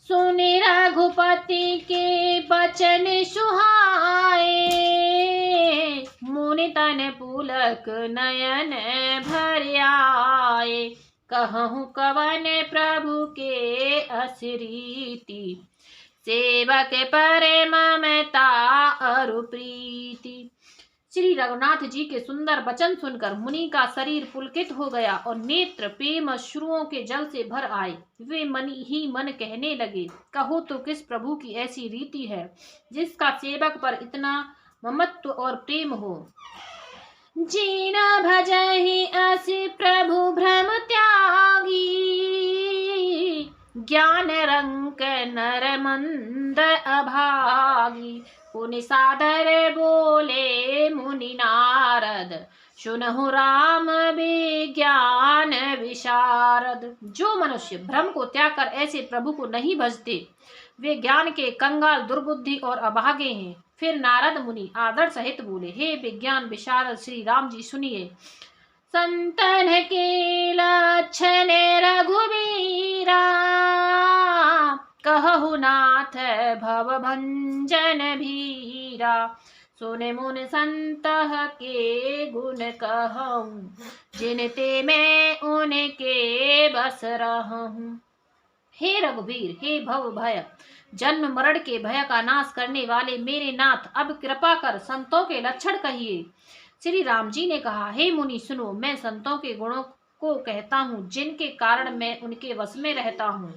सुनि रघुपति के बचन सुहाए, मुनि तन पुलक नयन भर आए। कहूँ कवन प्रभु के अस रीति, सेवक परे ममता अरु प्रीति। श्री रघुनाथ जी के सुंदर वचन सुनकर मुनि का शरीर पुलकित हो गया और नेत्र प्रेम अश्रुओं के जल से भर आए। वे मन ही मन कहने लगे, कहो तो किस प्रभु की ऐसी रीति है जिसका सेवक पर इतना ममत्व और प्रेम हो। जीना भजहि अस प्रभु भ्रम त्यागी, ज्ञान रंक नर मंद अभागी। पुनि सादर बोले मुनि नारद, सुनहु राम विज्ञान विशारद। जो मनुष्य भ्रम को त्याग कर ऐसे प्रभु को नहीं भजते, वे ज्ञान के कंगाल, दुर्बुद्धि और अभागे हैं। फिर नारद मुनि आदर सहित बोले, हे विज्ञान विशारद श्री राम जी, सुनिए। संतन के लक्षण रघुवीरा, कहु नाथ भव भंजन भीरा। सुने मुन संत के गुण कहूँ, जिनते मैं उनके बस रहूं। हे रघुवीर, हे भव भय जन्म मरण के भय का नाश करने वाले मेरे नाथ, अब कृपा कर संतों के लक्षण कहिए। श्री राम जी ने कहा, हे मुनि सुनो, मैं संतों के गुणों को कहता हूँ, जिनके कारण मैं उनके वश में रहता हूँ।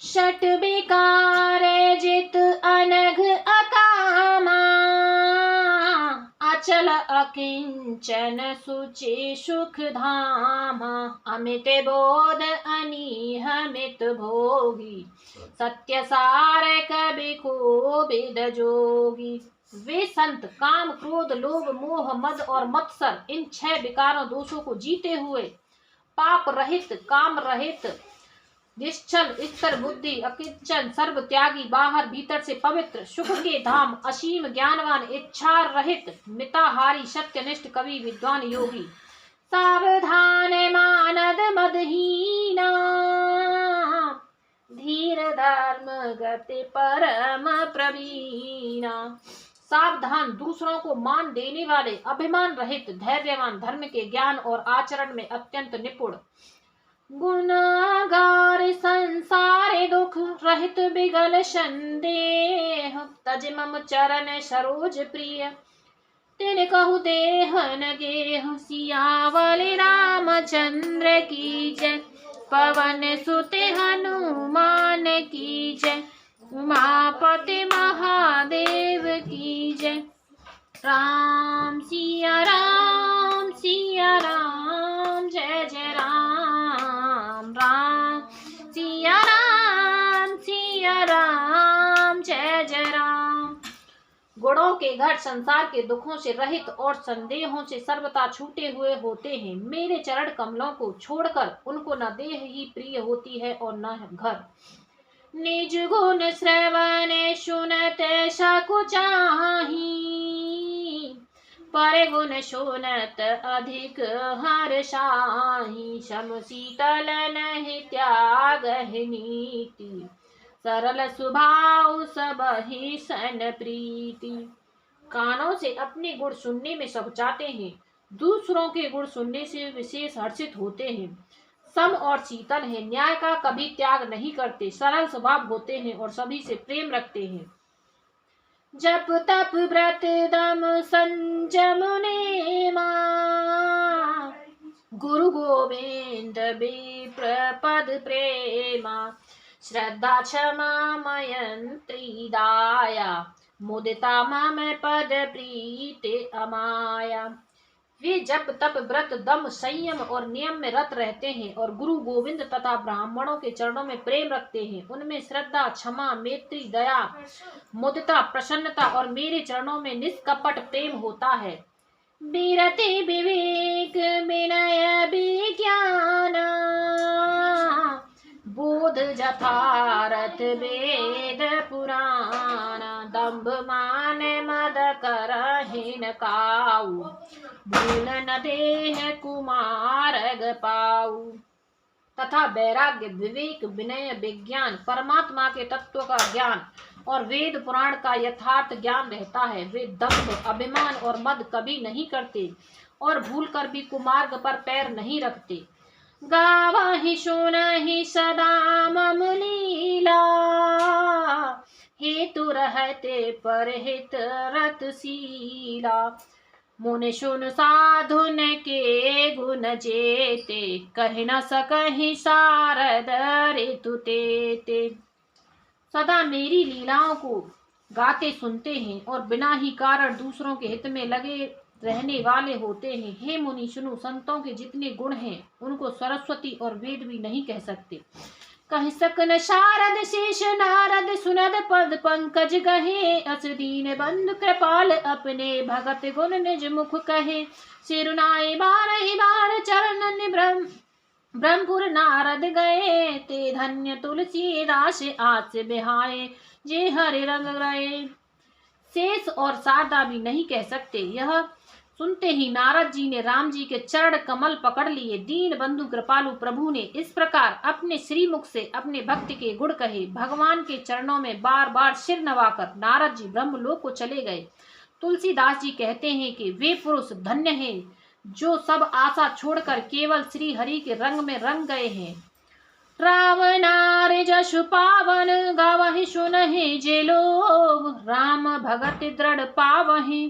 षट विकार जित अनघ अकामा, अचल अकिंचन सुचि सुख धामा। अमित बोध अनिहमित भोगी, सत्य सार कवि कोविद जोगी। वे संत काम, क्रोध, लोभ, मोह, मद और मत्सर, इन 6 विकारों दोषों को जीते हुए पाप रहित, काम रहित, निश्चल, स्थिर बुद्धि, अकिंचन, सर्व त्यागी, बाहर भीतर से पवित्र, सुख के धाम, असीम ज्ञानवान, इच्छा रहित, मिताहारी, सत्यनिष्ठ, कवि, विद्वान, योगी। सावधान मानद मदहीना, धीर धर्म गति परम प्रवीणा। सावधान, दूसरों को मान देने वाले, अभिमान रहित, धैर्यवान, धर्म के ज्ञान और आचरण में अत्यंत निपुण। गुनागार संसार दुख रहित बिगल संदेह, तज मम चरण सरोज प्रिय। तिन कहु देहन गेह, सियावल रामचंद्र की जय। पवन सुत हनुमान की जय, उमापति महादेव की जय। राम सिया राम, सिया राम, जय जय राम। राम सिया राम, सिया राम, जय जय राम। गुणों के घट संसार के दुखों से रहित और संदेहों से सर्वथा छूटे हुए होते हैं। मेरे चरण कमलों को छोड़कर उनको न देह ही प्रिय होती है और न घर। निज गुण श्रवण सुनत सकुचाही, पर गुण सुनत अधिक हर्षाहि। सम शीतल नहीं त्याग नीति, सरल स्वभाव सबहि सन प्रीति। कानों से अपने गुण सुनने में सकुचाते हैं, दूसरों के गुण सुनने से विशेष हर्षित होते हैं। सम और शीतल है, न्याय का कभी त्याग नहीं करते, सरल स्वभाव होते हैं और सभी से प्रेम रखते हैं। जप तप व्रत दम संजम नेमा, गुरु गोविंद विप्र पद प्रेमा। श्रद्धा क्षमा मयंत्री दाया, मुदिता मम पद प्रीति अमाया। वे जप तप व्रत दम संयम और नियम में रत रहते हैं और गुरु गोविंद तथा ब्राह्मणों के चरणों में प्रेम रखते हैं। उनमें श्रद्धा, क्षमा, मैत्री, दया, मुदिता, प्रसन्नता और मेरे चरणों में निष्कपट प्रेम होता है। विरति विवेक विनय विज्ञान, बोध जथारथ वेद पुराण। दंभ मान मद करहिन काऊ, भूल न देह कुमारग पाऊ। तथा वैराग्य, विवेक, विनय, विज्ञान, परमात्मा के तत्व का ज्ञान और वेद पुराण का यथार्थ ज्ञान रहता है। वे दंभ, अभिमान और मद कभी नहीं करते और भूल कर भी कुमार्ग पर पैर नहीं रखते। गावहि सुनहि सदा मम लीला, हेतु रहते परहित रतशीला। मुनि सुन साधुन के गुण जेते, कह न सकहि सारद ऋतु तेते। सदा मेरी लीलाओं को गाते सुनते हैं और बिना ही कारण दूसरों के हित में लगे रहने वाले होते हैं। हे मुनि सुनो, संतों के जितने गुण हैं उनको सरस्वती और वेद भी नहीं कह सकते। कह सकन शारद शेष नारद, सुनद पद पंकज गहे। अस दीन बंधु कृपाल, अपने भगत गुण निज मुख कहे। सिरुनाए बारहि बार, चरणन ब्रह्मपुर नारद गए। ते धन्य तुलसीदास, आस बिहाए, जे हरि रंग गए। शेष और शारदा भी नहीं कह सकते। यह सुनते ही नारद जी ने राम जी के चरण कमल पकड़ लिए। दीन बंधु कृपालु प्रभु ने इस प्रकार अपने श्रीमुख से अपने भक्त के गुण कहे। भगवान के चरणों में बार बार सिर नवाकर नारद जी ब्रह्मलोक को चले गए। तुलसीदास जी कहते हैं कि वे पुरुष धन्य हैं जो सब आशा छोड़कर केवल श्री हरि के रंग में रंग गए हैं। रावणार जशु पावन, गावहि सुनहि जे लोग। राम भगत दृढ़ पावहि,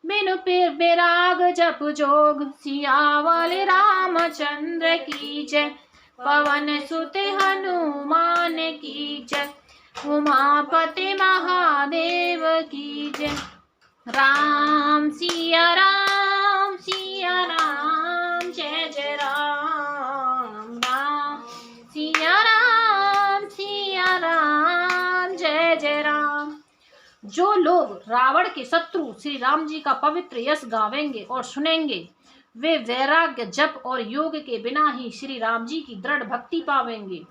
बिनु विराग जप जोग। सियावल रामचंद्र की जय, पवन सुत हनुमान की जय। उमापति महादेव की जय। राम सिया राम, सिया राम, जय जय राम। राम सिया राम, सिया राम, जय जय राम। जो लोग रावण के शत्रु श्री राम जी का पवित्र यश गावेंगे और सुनेंगे, वे वैराग्य, जप और योग के बिना ही श्री राम जी की दृढ़ भक्ति पावेंगे।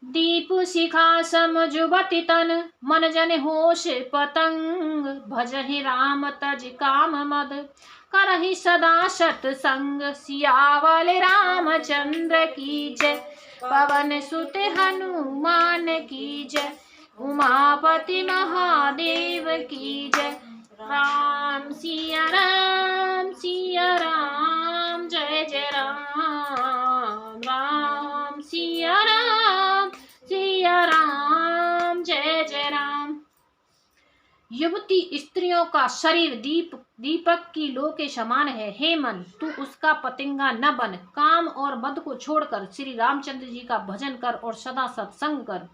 दीप शिखा समझुबति तन, मन जन होश पतंग। भजहि राम तज काम मद, करहि सदा सतसंग। सियावल रामचंद्र की जय, पवन सुत हनुमान की जय। उमापति महादेव की जय। राम सिया राम, सिया राम, जय जय राम। राम सिया राम, सिया राम, जय जय राम। युवती स्त्रियों का शरीर दीपक की लो के समान है। हे मन, तू उसका पतंगा न बन। काम और मद को छोड़कर श्री रामचंद्र जी का भजन कर और सदा सत्संग कर।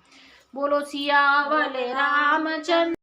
बोलो सियावल रामचंद्र।